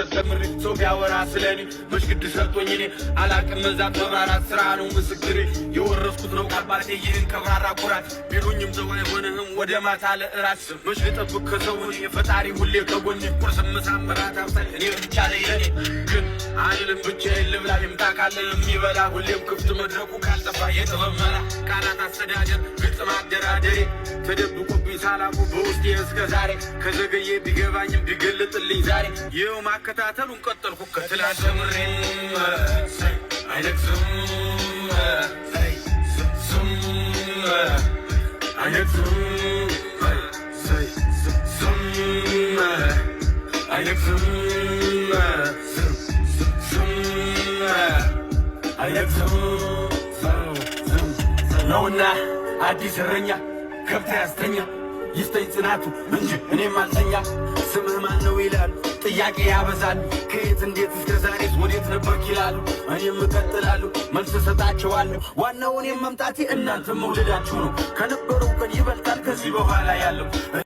ተስተምር ሰው ቢያወራ ስለኔ መሽግድ ሰርቶኝ እኔ አላቅም መዛት መብራራት ስራ ነው ምስክሬ የወረስኩት ነው አባቴ ይህን ከብራራ ኩራት ቢሉኝም ሰው አይሆንህም ወደ ማታ ለእራት መሽ ልጠብቅ ከሰው እኔ ፈጣሪ ሁሌ ከጎኔ ቁርስ ምሳም እራት አብሳይ እኔ ብቻ ነኝ ለኔ ግን አይልም ብቻዬን ልብላ ይምጣ ካለ የሚበላ ሁሌም ክፍት መድረኩ ካልጠፋ የጥበብ መላ ቃላት አስተዳደር ግልጽ ማደራደሬ ተደብቆብኝ ሳላቁ በውስጤ እስከ ዛሬ ከዘገየ ቢገባኝም ቢገልጥልኝ ዛሬ ይኸው ማከታተሉን ቀጠልኩ ከትላንት ጀምሬ አይነግዝም አይነግዝም አይነግዝም አይነግዝም ነውና አዲስ እረኛ ከብት ያስተኛ ይስተኝ ጽናቱ እንጂ እኔም አልተኛ ስምህ ማን ነው ይላሉ ጥያቄ ያበዛሉ ከየት እንዴት እስከ ዛሬስ ወዴት ነበርክ ይላሉ እኔም እቀጥላለሁ መልስ እሰጣቸዋለሁ ዋናው እኔም መምጣቴ እናንተም መውደዳችሁ ነው ከነበረው ቀን ይበልጣል ከዚህ በኋላ ያለው